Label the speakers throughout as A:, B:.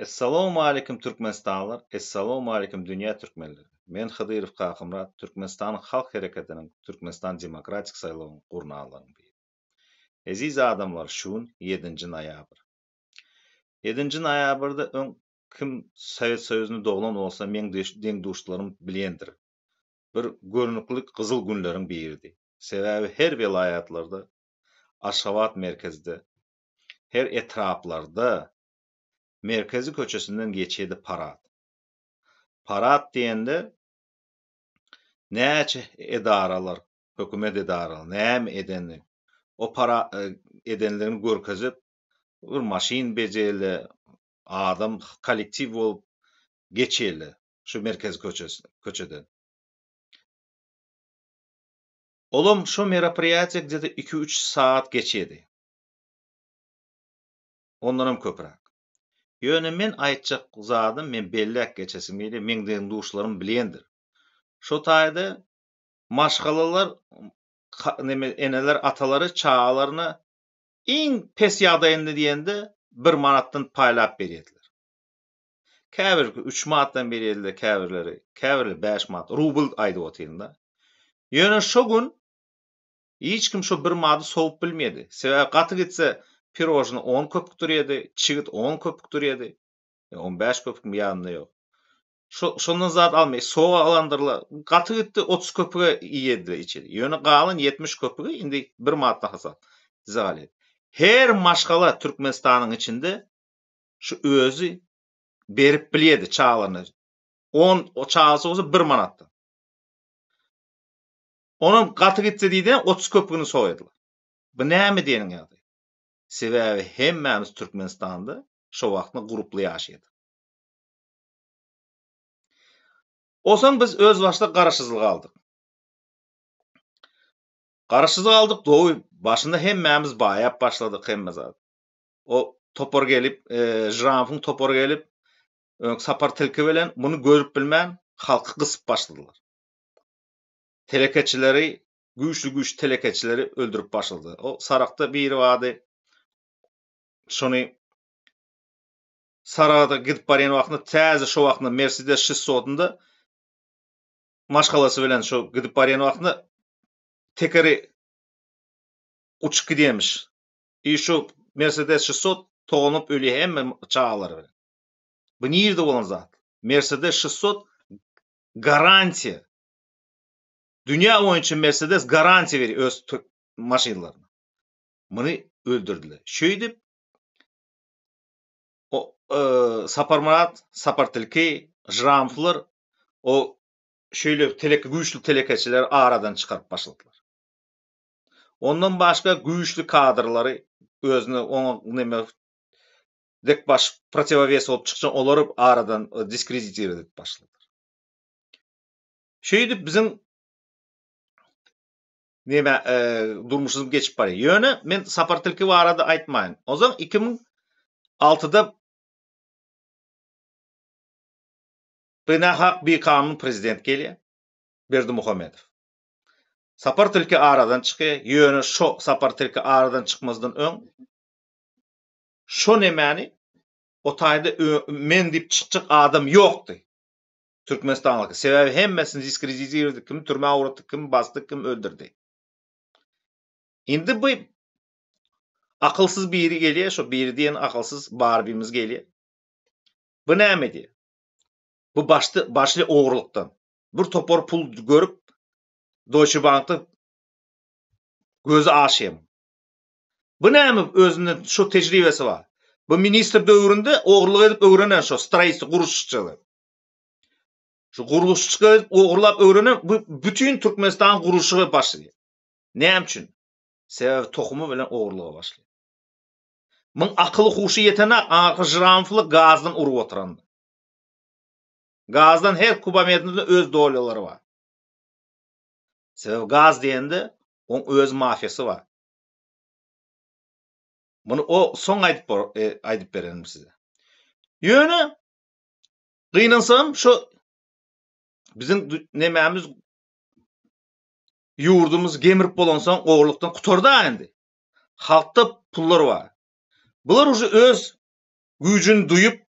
A: Assalamu alaikum Türkmenistanlar, assalamu alaikum dünya Türkmenleri. Men Hıdyrov Kakımrat, Türkmenistan Halk Hareketi'nin Türkmenistan Demokratik Sayılığın gurnağlarını biri. Aziz adamlar, şun 7. noyabr. 7. noyabrda kim Sovet Soýuzyny doglan bolsa, men deň duşlarym bilendir. Bir görnüklik gyzyl günleriň biridi. Sebäbi her vilayatlarda, Aşgabat merkezde, her etraplarda merkezi köçesinden geçýärdi parad. Parad diýende näçe edaralar, hökümet edaralar, näme edenler, o para edenlerini görkezip, bir maşin bejeldi, adam kollektiv bolup geçýärler şu merkez köçeden. Olum şu merapariýat где-то 2-3 saat geçýärdi. Ondan hem köpürak. Ýöne men aýtjak zadym, men bellek geçesim gelýär, men deň duşlarym bilendir. Şo taýda maşgalalar eneler atalary çağalaryna iň pes ýagdaýynda diýende 1 manatdan paýlap berýärdiler. Käbir 3 manatdan berýärdiler, käbirleri 5 manat, rubl aýdyp otyrynda. Ýöne şo gün hiç kim şo 1 manaty soğup bilmedi. Sebäbi gaty gitse pirojny 10 köpük durýardy, çigit 10 köpük durýardy. 15 köpük mi ýanynda ýok. Şondan zat almay, soğuk alandyrlar. Gaty gitdi 30 köpüge ýediler içeri. Ýöne galan 70 köpüge indi 1 manatdan hasap. Dizaly. Her maşgala Türkmenistanyň içinde şu özü berip bilýärdi çağlaryny. 10 o çağalsa bolsa 1 manatdan. Onun gaty gitse diýdi 30 köpügini soýadylar. Bu näme diýeniň ýagdaý? Sebäbi hemmämiz Türkmenistanda şo wagtda gruply ýaşaýdy. Osaň biz öz başda garaşsyzlyk aldyk. Garaşsyzlyk aldyk, dowy başynda hemmämiz baýap başladyk hemme zat. O topor gelip, Jranfyň topor gelip, sapar tilki bilen muny görüp bilmän halky gysyp başladylar. Telekeçileri, güýçli telekeçileri öldürüp başlady. O Sarakda biri wady. Şonu Sarada gidip barýan wagtynda täze şo wagtynda Mercedes 600'unda maşgalasy bilen şo gidip barýan wagtynda tekeri uçup gidýärmiş. Şu Mercedes 600 togunup ölýär hemme çağalary. Bu nirde bolan zat? Mercedes 600 garantiya. Dünya boýunça Mercedes garantiya berýär öz maşynalaryna. Muny öldürdiler. Şöýdip o Saparmurat, Sapartilki, Jramflar o şöyle güýçli telekeçiler aradan çykaryp başladylar. Ondan başga güýçli kadrlary özüne oňa neme dek baş противовес bolup çykjan olary aradan diskreditler edip başladylar. Şöýdip biziň neme durmuşyzym geçip barýar. Ýöne men Sapartilki barada aýtmaýyn. Ozan 2006'da benahak bir kanun prezident gelýär. Berdimuhamedov. Sapartilki aradan çykýar. Ýöne şo Sapartilki aradan çykmazdan öň şo nemäni o taýda men dip çykjak adam ýokdy. Türkmenistanlyk. Sebäbi hemmesini diskreditlerdi. Kim türme awratdy, kim bastdy, kim öldürdi. Indi bu akılsız biri gelýär, şo biri diýen akılsız barbimiz gelýär. Bu näme diýär? Bu başly ogurlukdan. Bir topor pul görüp Deutsche Bank'ta gözü aşyam. Bu näme özünden şo tejribesi bar. Bu ministr döwründe ogurluk edip öwrenen şo stroýsy guruşçylar. Şu guruluşçy ogurlap öwrenen bu bütün Türkmenistan guruşugy başlaýar. Näme üçin? Sebäbi tokumy bilen ogurluğa başlaýar. Myň akyly huşy ýetene Jranfly gazdan urup oturanda. Gazdan her kubametrinde öz dolarları var. Sebäbi gaz diýende oň öz mafiýasy bar. Muny o soň aýdyp berenim size. Ýöne gynansam şo biziň nemämiz ýurdumyz gemirip bolansoň ogurlukdan kutarda endi. Halkda pullar bar. Bular uje öz güýjüni duyup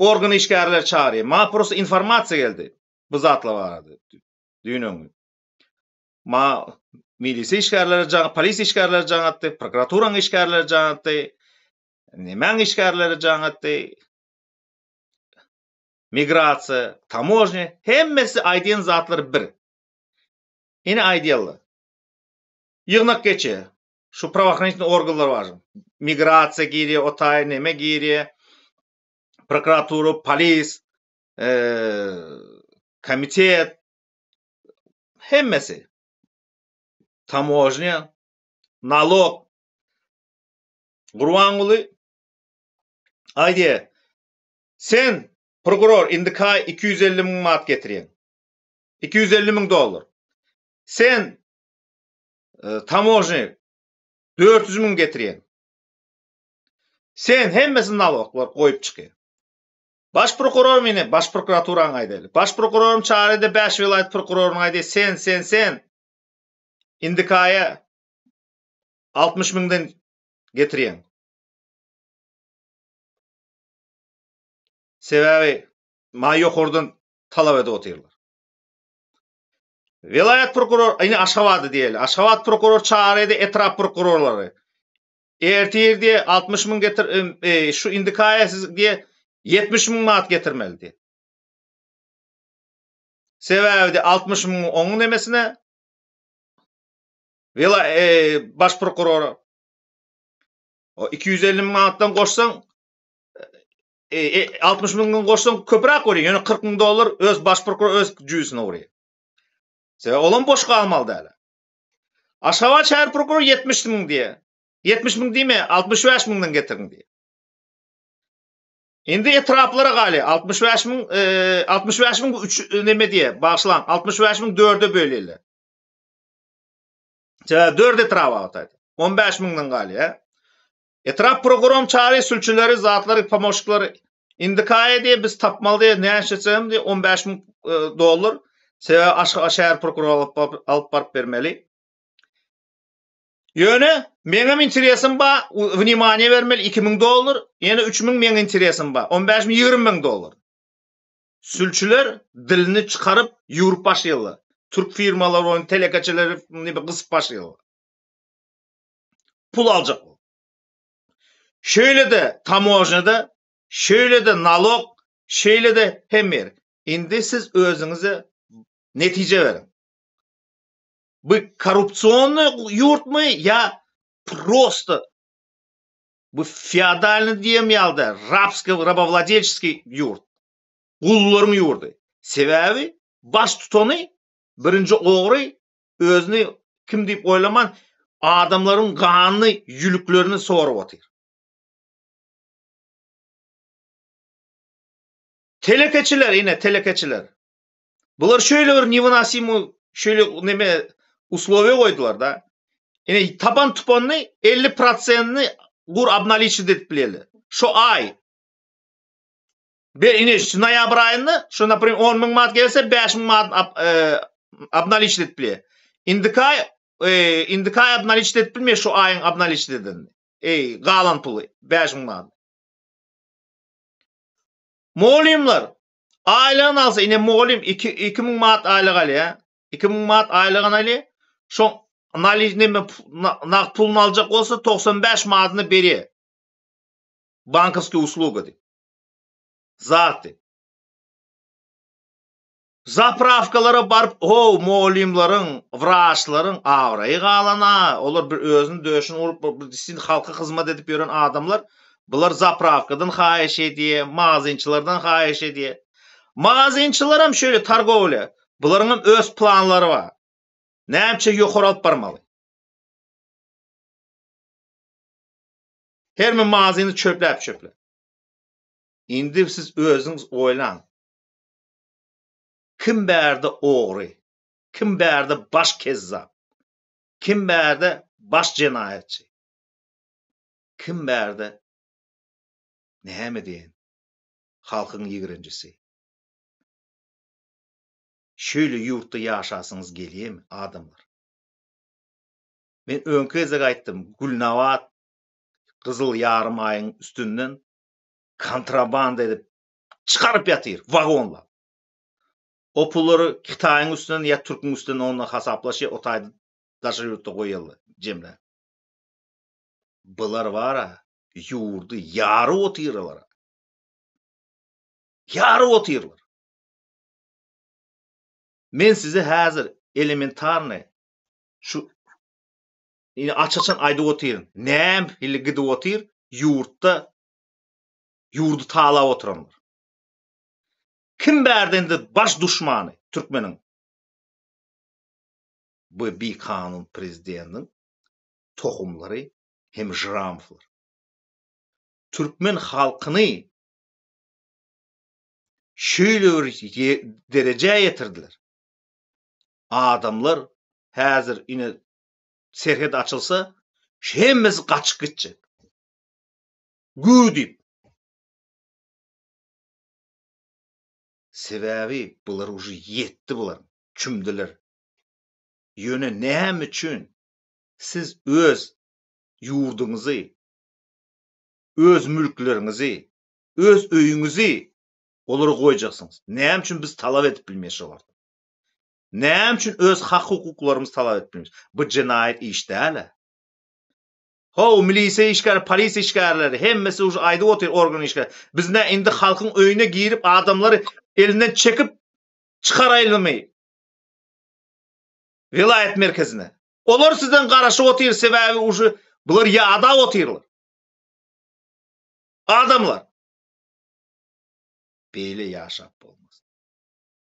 A: organ işgärler çağırıyor. Ma prosta informasiya geldi. Bu zatla vardı. Düýnüň. Ma milisi işgärler jaňa, polis işgärler jaňatdy, prokuraturan işgärler jaňatdy. Nemäň işgärleri jaňatdy. Migrasiya, taможня, hemmesi aýdyan zatlar bir. Ine aýdýarlar. Ýygnak geçe. Şu правоохранительный organlar var. Migrasiya giriýär, otay neme giriýär. Prokuratura, polis, komitet, hemmesi. Taможня, nalog. Gurbanuly aýdy. Sen prokuror indikay 250 000 manat getirýän. 250 000 dolar. Sen taможня 400 000 getirýän. Sen hemmesini naloglar goýup çykyr. Baş prokuror meni, baş prokuraturan aýdy. Baş prokurorum çağırdy 5 vilayet prokuroruny aýdy. Sen indikaya 60 000'den getirýän. Sebäbi ma ýokurdan talap edip oturýarlar. Vilayet prokuror aýny Aşgabatdy diýeli. Aşgabat prokuror çağırdy etrap prokurorlary. Ertirdi 60 000 getir şu indikaya sizge 70 000 manat getirmeli diye. Sebäbi 60 000 onuň demesine baş prokuror o 250 000 manatdan goşsaň 60 000'dan goşsaň köprak bolýar. Ýöne 40 000 dolar öz baş prokuror öz jüýsüne urýar. Sebäbi olan boş galmaly däl. Aşgabat şäher prokuror 70 000 diýe. 70 000 diýme, 65 000'dan getirin diýe. Indi etraplara gali 65 000 65 000 3 neme diýe başlan 65 000 4'e bölýärler. Sebäbi 4 etrap atady. 15 000'dan gali ha. Etrap program çağrı sülçüleri, zatları, pamoşkları indikaya diye biz tapmalı diye ne yaşasam diye 15 000 dolar. Sebäbi şäher prokuror alıp barıp bermeli. Ýöne meňem interesim ba, wнимание bermeli 2000 dolar, ýene 3000 meň interesim ba. 15 000 20 000 dolar. Sülçüler dilini çıkarıp ýurup başlaýarlar. Türk firmalar oyun telekaçyları gibi gysyp başlaýarlar. Pul aljak. Şöyle de taможняda, şöyle de nalog, şöyle de hemmer. Indi siz özüňize netije verin. Bu korrupsiýonly ýurtmy ya просто bu feodalny diýemýalda, rabovladельческий ýurt. Gullaryň ýurdy. Sebäbi baş tutany birinji ogry özüni kim diýip oýlaman adamlaryň ganyny, ýülüklerini sorup otyr. Telekeçiler yine telekeçiler. Bular şöyle bir невыносимый şöyle neme условия koydular da. Yine taban tupanını 50%'ni gur обналичить edip bileli. Şu ay. Yine şu noyabr ayını şu например 10 000 manat gelse 5 000 manat обналичить edip bileli. Indikay обналичить edip bilmeye şu ayın обналичить edin. Galan pulu 5 000 manat. Moğolimlar aylığın alsa yine moğolim 2000 manat aylık alıyor. 2000 manat aylığın alıyor. Şu pulunu alacak olsa 95 manatını beriyor. Bankovskiy usluga diye. Zaten. Zapravkalara barıp moğolimların, vraçların avrayı galana. Olur bir özünü döşün olup bir halka hizmet edip yören adamlar. Bular zapravkadan haýyş ediýär, magazinçilerden haýyş ediýär. Magazinçiler hem şöyle targowla. Bularyň öz planlary bar. Näçe ýokary alyp barmaly. Her bir magazyny çöpläp. Indi siz özüňiz oýlan. Kim bärde ogry? Kim bärde baş kezzap? Kim bärde baş jenaýatçy? Kim bärde näme diýen? Halkyň ýigrenjisi. Şöyle ýurtda ýaşasyňyz gelýärmi adamlar? Men öňkezek aýtdym, Gulnawat Gyzyl ýarym aýyň üstünden kontrabanda edip çıkarıp yatyr, vagonla. O pulları Xitayň üstünden ya Türk'ün üstünden onunla hesaplaşy, o taýdy daşa ýurtda goýaldy jemle. Bular wara, ýurdy ýary otyrlar. Ýary otyrlar. Men size häzir elementarny şu ýa açaçan aýdyp otyryň. Näme hili gidip otyr, ýurtda ýurdu talap oturanlar. Kim bärdende baş düşmany türkmeniň? Bu bir kanun prezidentiň tohumlary hem jramflar. Türkmen halkyny şöyle bir derejeye getirdiler. Adamlar häzir ine serhed açılsa hemmesi gaçyp gitjek. Güdip. Sebäbi bular uje yetdi bular. Çümdiler. Ýöne näme üçin siz öz ýurduňyzy, öz mülklerinizi, öz öýüňizi olara goýajaksyňyz? Näme üçin biz talap edip bilmeýär olar? Näme üçin öz hak hukuklarymyzy talap edip bilmeýär? Bu jinayet iş däl. Ho, milisiýa işgär, polisiýa işgärleri hemmesi uje aýdyp otyr organ işgär. Biz ne indi halkyň öýüne girip adamlary elinden çekip çıkarayılmayı. Vilayet merkezine. Olar sizden garaşyp otyr, sebäbi uje bular ýada otyrlar. Adamlar. Beýle ýaşap bolmaz.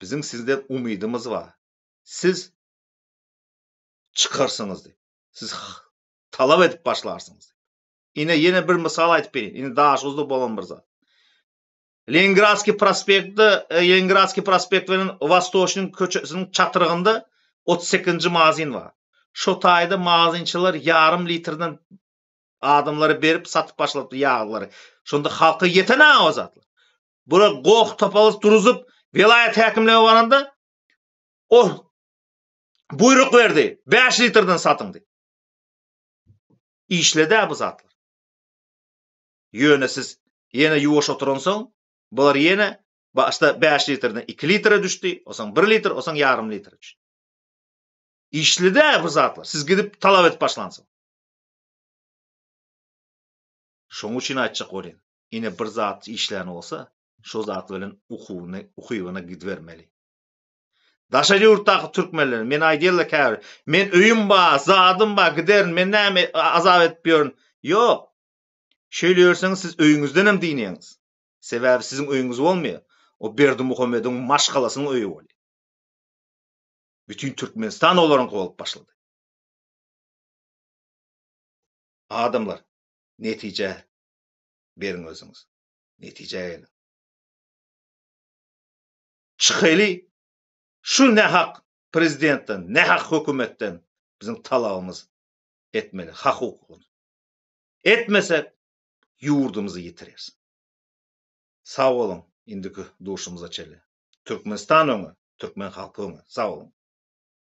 A: Bizim sizden umydymyz var. Siz çıkarsyňyz diýip. Siz talap edip başlarsyňyz. Ine bir misal aýtyp berýin. Ine daşyňyzda bolan bir zat. Leningradski prospekt bilen Vostochnyň köçesiniň çatyrygynda 38-nji magazin var. Şo taýda magazinçiler yarım litrden adamlara berip satyp başladypdy ýağlary. Şonda halka ýetene o zatlar. Bura goq topaly duruzup vilayet häkimligi baranda o buyruk berdi. 5 litrden satyň diýip. İşledi bu zatlar. Ýöne siz ýene ýuwaş oturansoň, bular ýene başda 5 litrden 2 litre düşdi, osaň 1 litr, osaň ýarym litr düşdi. İşledi bu zatlar. Siz gidip talap edip başlansyň. Şoň üçin aýtjak bolýan. Ine bir zat işläni bolsa, şo zat bilen ukybyna gidbermeli. Daşa ýurtdaky türkmenler men aýdýarlar käbir. Men öýüm bar, zadym bar, giderin, men näme azap edip ýörün. Ýok. Şeýle ýörseňiz siz öýüňizden hem diýneňiz. Sebäbi siziň öýüňiz bolmaýar. O Berdimuhammedoň maşgalasynyň öýü bolýar. Bütün Türkmenistan olaryň bolup başlady. Adamlar, netije beriň özüňiz. Netije gelin. Çıkeli şu ne hak prezidentden, ne hak hökümetden bizim talabymız etmeli, hak hukukyny. Etmesek ýurdumuzy ýitireriz. Sağ olun, indiki duşumuza çeli. Türkmenistan öňe, Türkmen halky öňe. Sağ olun.